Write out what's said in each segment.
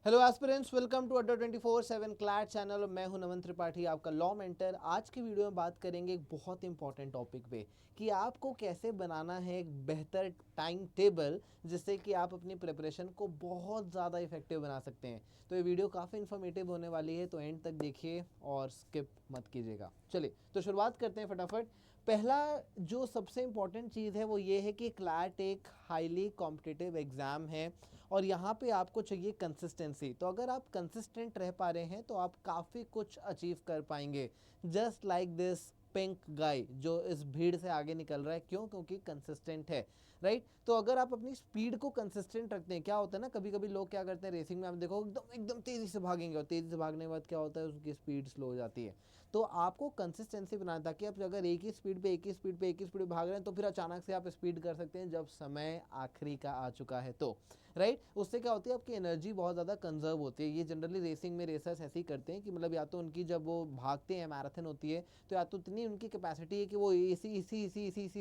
Hello aspirants, welcome to अड्डा 24/7 CLAT channel और मैं हूं नमन त्रिपाठी, आपका लॉ मेंटर। आज की वीडियो में बात करेंगे एक बहुत इंपॉर्टेंट टॉपिक पे कि आपको कैसे बनाना है एक बेहतर टाइम टेबल जिससे कि आप अपनी प्रिपरेशन को बहुत ज़्यादा इफेक्टिव बना सकते हैं। तो ये वीडियो काफ़ी इन्फॉर्मेटिव होने वाली है, तो एंड तक देखिए और स्किप मत कीजिएगा। चलिए तो शुरुआत करते हैं फटाफट। पहला जो सबसे इम्पॉर्टेंट चीज़ है वो ये है कि क्लैट एक हाईली कॉम्पिटिटिव एग्ज़ाम है और यहाँ पे आपको चाहिए कंसिस्टेंसी। तो अगर आप कंसिस्टेंट रह पा रहे हैं तो आप काफ़ी कुछ अचीव कर पाएंगे। जस्ट लाइक दिस पिंक गाय जो इस भीड़ से आगे निकल रहा है, क्यों? क्योंकि कंसिस्टेंट है, राइट। तो अगर आप अपनी स्पीड को कंसिस्टेंट रखते हैं, क्या होता है ना, कभी कभी लोग क्या करते हैं रेसिंग में, आप देखो एकदम एकदम तेज़ी से भागेंगे और तेज़ी से भागने के बाद क्या होता है, उसकी स्पीड स्लो हो जाती है। तो आपको कंसिस्टेंसी बनाना, ताकि आप अगर एक ही स्पीड पे भाग रहे हैं तो फिर अचानक से आप स्पीड कर सकते हैं जब समय आखिरी का आ चुका है तो, राइट। उससे क्या होती है, आपकी एनर्जी बहुत ज़्यादा कंजर्व होती है। ये जनरली रेसिंग में रेसर्स ऐसे ही करते हैं कि मतलब या तो उनकी जब वो भागते हैं, मैराथन होती है, तो या तो इतनी उनकी कैपेसिटी है कि वो इसी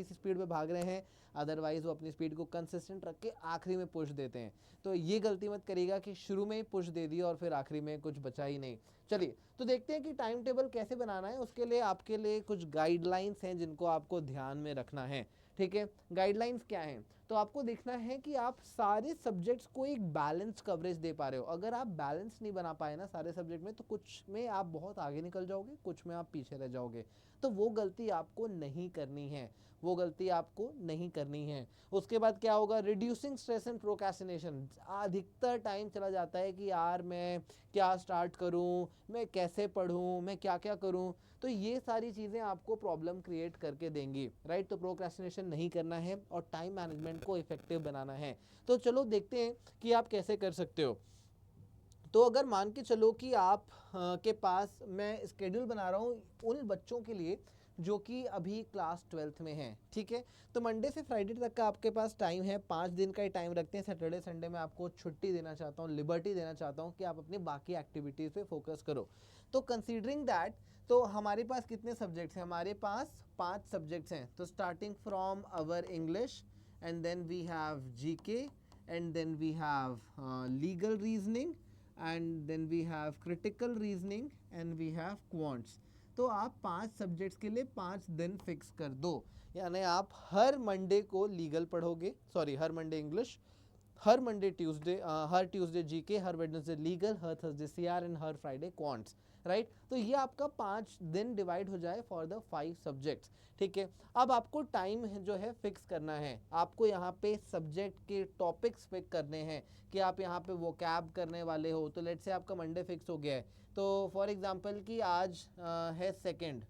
स्पीड में भाग रहे हैं, अदरवाइज वो अपनी स्पीड को कंसिस्टेंट रख के आखिरी में पुश देते हैं। तो ये गलती मत करिएगा कि शुरू में ही पुश दे दिया और फिर आखिरी में कुछ बचा ही नहीं। चलिए तो देखते हैं कि टाइम टेबल कैसे बनाना है। उसके लिए आपके लिए कुछ गाइडलाइंस हैं जिनको आपको ध्यान में रखना है, ठीक है। गाइडलाइंस क्या हैं? तो आपको देखना है कि आप सारे सब्जेक्ट्स को एक बैलेंस कवरेज दे पा रहे हो। अगर आप बैलेंस नहीं बना पाए ना सारे सब्जेक्ट में, तो कुछ में आप बहुत आगे निकल जाओगे, कुछ में आप पीछे रह जाओगे। तो वो गलती आपको नहीं करनी है, वो गलती आपको नहीं करनी है। उसके बाद क्या होगा, रिड्यूसिंग स्ट्रेस एंड प्रोक्रेस्टिनेशन। अधिकतर टाइम चला जाता है कि यार मैं क्या स्टार्ट करूं, मैं कैसे पढूं, मैं क्या क्या करूं। तो ये सारी चीज़ें आपको प्रॉब्लम क्रिएट करके देंगी, राइट। तो प्रोक्रेस्टिनेशन नहीं करना है और टाइम मैनेजमेंट को इफेक्टिव बनाना है। तो चलो देखते हैं कि आप कैसे कर सकते हो। तो अगर मान के चलो कि आप के पास मैं स्केड्यूल बना रहा हूँ उन बच्चों के लिए जो कि अभी क्लास 12th में हैं, ठीक है। तो मंडे से फ्राइडे तक का आपके पास टाइम है, 5 दिन का ही टाइम रखते हैं। सैटरडे संडे में आपको छुट्टी देना चाहता हूँ, लिबर्टी देना चाहता हूँ कि आप अपनी बाकी एक्टिविटीज़ पे फोकस करो। तो कंसीडरिंग दैट, तो हमारे पास कितने सब्जेक्ट्स हैं? हमारे पास 5 सब्जेक्ट्स हैं। तो starting from our English, and then we have GK, and then we have legal reasoning, and then we have critical reasoning, and we have quants. तो आप 5 सब्जेक्ट्स के लिए 5 दिन फिक्स कर दो। यानी आप हर मंडे को लीगल पढ़ोगे, sorry her Monday English, her Tuesday GK, her Wednesday legal, her Thursday CR and her Friday quants, right. तो ये आपका 5 दिन डिवाइड हो जाए फॉर द 5 सब्जेक्ट्स, ठीक है। अब आपको टाइम जो है फिक्स करना है। आपको यहाँ पे सब्जेक्ट के टॉपिक्स पिक करने हैं कि आप यहाँ पे वो कैब करने वाले हो। तो लेट से आपका मंडे फिक्स हो गया है, तो फॉर एग्जाम्पल कि आज है सेकेंड,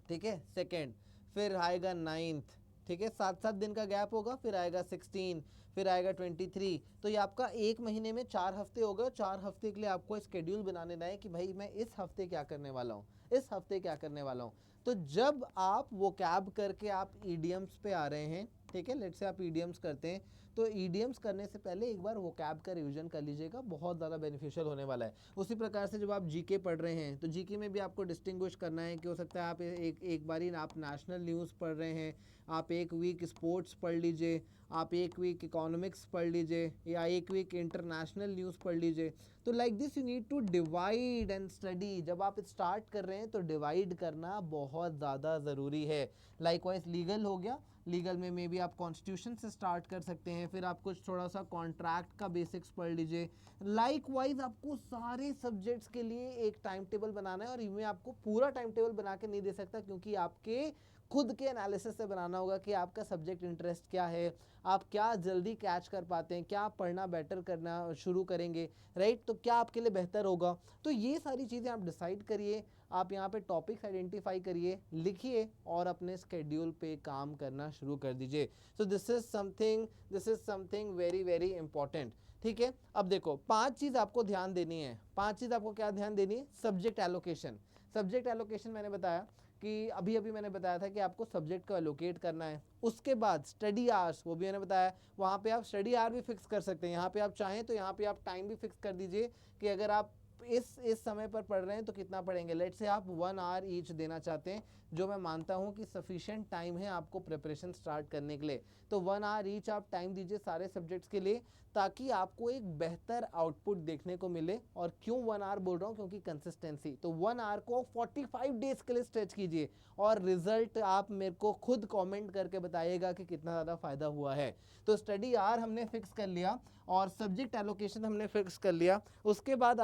ठीक है, सेकेंड, फिर आएगा 9th, ठीक है, 7-7 दिन का गैप होगा, फिर आएगा 16, फिर आएगा 23। तो ये आपका एक महीने में 4 हफ्ते हो गए। 4 हफ्ते के लिए आपको स्केड्यूल बनाने ना है कि भाई मैं इस हफ्ते क्या करने वाला हूँ, इस हफ्ते क्या करने वाला हूँ। तो जब आप वो कैब करके आप ईडीएम्स पे आ रहे हैं, ठीक है, लेट से आप ईडीएम्स करते हैं, तो ईडीएम्स करने से पहले एक बार वो कैब का रिवीजन कर लीजिएगा, बहुत ज़्यादा बेनिफिशियल होने वाला है। उसी प्रकार से जब आप जीके पढ़ रहे हैं तो जीके में भी आपको डिस्टिंग्विश करना है कि हो सकता है आप एक बारी आप नेशनल न्यूज़ पढ़ रहे हैं, आप एक वीक स्पोर्ट्स पढ़ लीजिए, आप एक वीक इकोनॉमिक्स पढ़ लीजिए, या एक वीक इंटरनेशनल न्यूज़ पढ़ लीजिए। तो like this you need to divide and study. जब आप स्टार्ट कर रहे हैं तो डिवाइड करना बहुत ज़्यादा ज़रूरी है। लाइकवाइज लीगल हो गया, लीगल में मे बी आप कॉन्स्टिट्यूशन से स्टार्ट कर सकते हैं, फिर आप कुछ थोड़ा सा कॉन्ट्रैक्ट का बेसिक्स पढ़ लीजिए। लाइकवाइज आपको सारे सब्जेक्ट्स के लिए एक टाइम टेबल बनाना है, और मैं आपको पूरा टाइम टेबल बना के नहीं दे सकता क्योंकि आपके खुद के एनालिसिस से बनाना होगा कि आपका सब्जेक्ट इंटरेस्ट क्या है, आप क्या जल्दी कैच कर पाते हैं, क्या पढ़ना बेटर करना शुरू करेंगे, राइट। तो क्या आपके लिए बेहतर होगा। तो ये सारी चीज़ें आप डिसाइड करिए, आप यहाँ पे टॉपिक्स आइडेंटिफाई करिए, लिखिए और अपने स्केड्यूल पे काम करना शुरू कर दीजिए। So this is something very very important, ठीक है। अब देखो 5 चीज़ आपको ध्यान देनी है। 5 चीज़ आपको क्या ध्यान देनी है? Subject allocation. सब्जेक्ट एलोकेशन मैंने बताया कि अभी अभी मैंने बताया था कि आपको सब्जेक्ट को एलोकेट करना है। उसके बाद स्टडी आवर्स, वो भी मैंने बताया, वहाँ पे आप स्टडी आवर भी फिक्स कर सकते हैं। यहाँ पे आप चाहें तो यहाँ पे आप टाइम भी फिक्स कर दीजिए कि अगर आप इस समय पर पढ़ रहे हैं तो कितना पढ़ेंगे। लेट्स से आप 1 आवर ईच देना चाहते हैं, जो मैं मानता हूं कि सफिशिएंट टाइम है आपको प्रिपरेशन स्टार्ट करने के लिए। तो 1 आवर ईच आप टाइम दीजिए सारे सब्जेक्ट्स के लिए, ताकि आपको एक बेहतर आउटपुट देखने को मिले। और क्यों 1 आवर बोल रहा हूँ, क्योंकि कंसिस्टेंसी। तो 1 आवर को 45 डेज के लिए स्ट्रेच कीजिए, और रिजल्ट आप मेरे को खुद कमेंट करके बताइएगा कि कितना ज़्यादा फायदा हुआ है। तो स्टडी आवर हमने फिक्स कर लिया और सब्जेक्ट एलोकेशन हमने फिक्स कर लिया। उसके बाद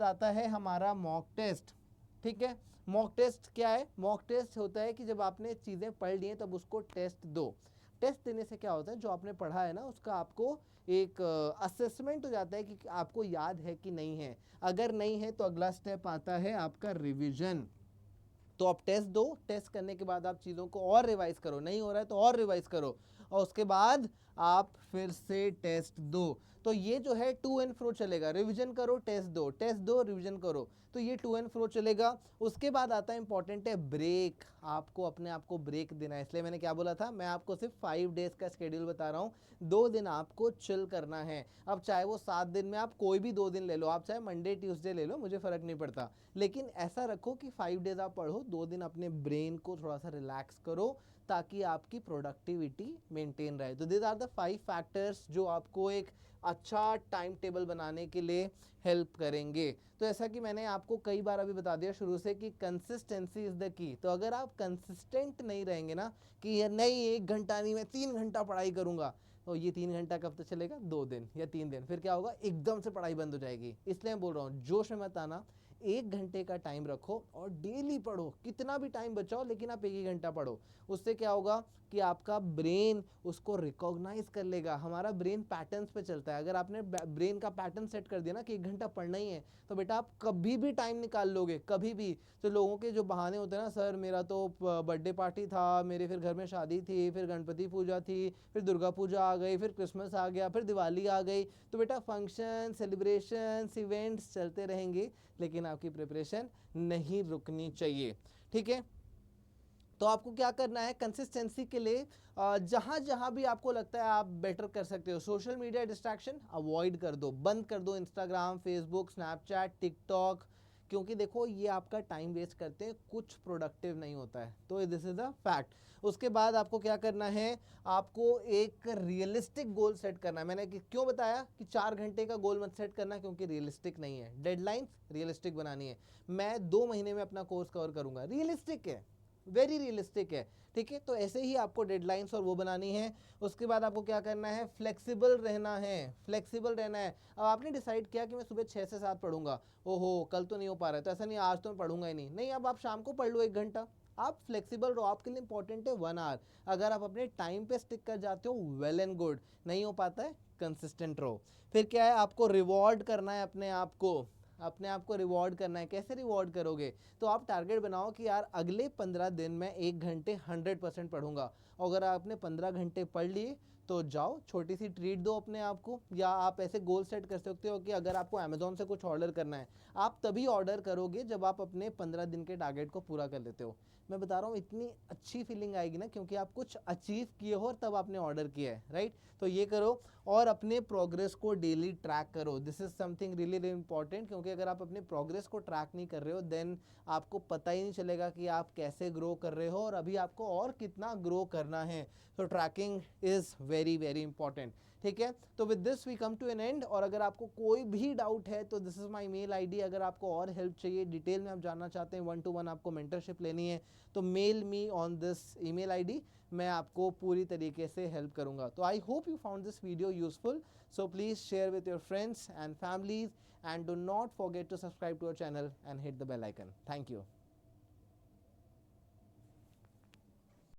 आता है हमारा मॉक टेस्ट। ठीक है, मॉक टेस्ट क्या है? मॉक टेस्ट होता है कि जब आपने चीज़ें पढ़ ली हैं तब उसको टेस्ट दो। टेस्ट देने से क्या होता है, जो आपने पढ़ा है ना उसका आपको एक असेसमेंट हो जाता है कि आपको याद है कि नहीं है। अगर नहीं है तो अगला स्टेप आता है आपका रिवीजन। तो आप टेस्ट दो, टेस्ट करने के बाद आप चीज़ों को और रिवाइज करो, नहीं हो रहा है तो और रिवाइज करो, और उसके बाद आप फिर से टेस्ट दो। तो ये जो है टू एंड फ्रो चलेगा, रिवीजन करो, टेस्ट दो, रिवीजन करो, तो ये टू एंड फ्रो चलेगा। उसके बाद आता है इंपॉर्टेंट है ब्रेक। आपको अपने आप को ब्रेक देना है, इसलिए मैंने क्या बोला था, मैं आपको सिर्फ 5 डेज का शेड्यूल बता रहा हूँ। 2 दिन आपको चिल करना है। अब चाहे वो 7 दिन में आप कोई भी 2 दिन ले लो, आप चाहे मंडे ट्यूसडे ले लो, मुझे फर्क नहीं पड़ता, लेकिन ऐसा रखो कि 5 डेज आप पढ़ो, 2 दिन अपने ब्रेन को थोड़ा सा रिलैक्स करो, ताकि आपकी प्रोडक्टिविटी मेंटेन रहे। तो दिस आर द 5 फैक्टर्स जो आपको एक अच्छा टाइम टेबल बनाने के लिए हेल्प करेंगे। तो ऐसा कि मैंने आपको कई बार अभी बता दिया शुरू से कि कंसिस्टेंसी इज द की। तो अगर आप कंसिस्टेंट नहीं रहेंगे ना, कि ये नहीं 1 घंटा नहीं मैं 3 घंटा पढ़ाई करूंगा, तो ये 3 घंटा कब तक चलेगा? 2 दिन या 3 दिन, फिर क्या होगा, एकदम से पढ़ाई बंद हो जाएगी। इसलिए मैं बोल रहा हूँ जोश में मत आना, 1 घंटे का टाइम रखो और डेली पढ़ो, कितना भी टाइम बचाओ लेकिन आप 1 घंटा पढ़ो। उससे क्या होगा कि आपका ब्रेन उसको रिकॉग्नाइज कर लेगा। हमारा ब्रेन पैटर्न्स पे चलता है। अगर आपने ब्रेन का पैटर्न सेट कर दिया ना कि 1 घंटा पढ़ना ही है, तो बेटा आप कभी भी टाइम निकाल लोगे, कभी भी। तो लोगों के जो बहाने होते हैं ना, सर मेरा तो बर्थडे पार्टी था, मेरे फिर घर में शादी थी, फिर गणपति पूजा थी, फिर दुर्गा पूजा आ गई, फिर क्रिसमस आ गया, फिर दिवाली आ गई, तो बेटा फंक्शन, सेलिब्रेशन, इवेंट्स चलते रहेंगे, लेकिन आपकी प्रिपरेशन नहीं रुकनी चाहिए। ठीक है, तो आपको क्या करना है कंसिस्टेंसी के लिए, जहां जहां भी आपको लगता है आप बेटर कर सकते हो, सोशल मीडिया डिस्ट्रैक्शन अवॉइड कर दो, बंद कर दो, इंस्टाग्राम, फेसबुक, स्नैपचैट, टिकटॉक, क्योंकि देखो ये आपका टाइम वेस्ट करते हैं, कुछ प्रोडक्टिव नहीं होता है। तो दिस इज अ फैक्ट। उसके बाद आपको क्या करना है, आपको एक रियलिस्टिक गोल सेट करना है। मैंने क्यों बताया कि 4 घंटे का गोल मत सेट करना, क्योंकि रियलिस्टिक नहीं है। डेडलाइंस रियलिस्टिक बनानी है। मैं 2 महीने में अपना कोर्स कवर करूंगा, रियलिस्टिक है, वेरी रियलिस्टिक है। ठीक है, तो ऐसे ही आपको डेडलाइंस और वो बनानी है। उसके बाद आपको क्या करना है, फ्लेक्सिबल रहना है, फ्लेक्सिबल रहना है। अब आपने डिसाइड किया कि मैं सुबह 6 से 7 पढ़ूंगा, ओहो कल तो नहीं हो पा रहा है, तो ऐसा नहीं आज तो मैं पढ़ूंगा ही नहीं, अब आप शाम को पढ़ लो 1 घंटा। आप फ्लेक्सिबल रहो, आपके लिए इंपॉर्टेंट है 1 आवर। अगर आप अपने टाइम पे स्टिक कर जाते हो, वेल एंड गुड, नहीं हो पाता है, कंसिस्टेंट रहो। फिर क्या है, आपको रिवॉर्ड करना है अपने आप को रिवॉर्ड करना है। कैसे रिवॉर्ड करोगे, तो आप टारगेट बनाओ कि यार अगले 15 दिन में 1 घंटे 100% पढ़ूंगा। अगर आपने 15 घंटे पढ़ लिए तो जाओ छोटी सी ट्रीट दो अपने आप को। या आप ऐसे गोल सेट कर सकते हो कि अगर आपको अमेजोन से कुछ ऑर्डर करना है, आप तभी ऑर्डर करोगे जब आप अपने 15 दिन के टारगेट को पूरा कर लेते हो। मैं बता रहा हूँ इतनी अच्छी फीलिंग आएगी ना, क्योंकि आप कुछ अचीव किए हो और तब आपने ऑर्डर किया है, राइट। तो ये करो और अपने प्रोग्रेस को डेली ट्रैक करो। This is something really important, क्योंकि अगर आप अपने प्रोग्रेस को ट्रैक नहीं कर रहे हो, देन आपको पता ही नहीं चलेगा कि आप कैसे ग्रो कर रहे हो और अभी आपको और कितना ग्रो करना है। तो tracking is very very important. ठीक है, तो with this we come to an end. और अगर आपको कोई भी डाउट है तो this is my mail ID. अगर आपको और हेल्प चाहिए, डिटेल में आप जानना चाहते हैं, 1-to-1 आपको मेंटरशिप लेनी है, तो mail me on this email ID, मैं आपको पूरी तरीके से हेल्प करूंगा। तो I hope you found this video useful, so please share with your friends and families, and do not forget to subscribe to our channel and hit the bell icon. Thank you.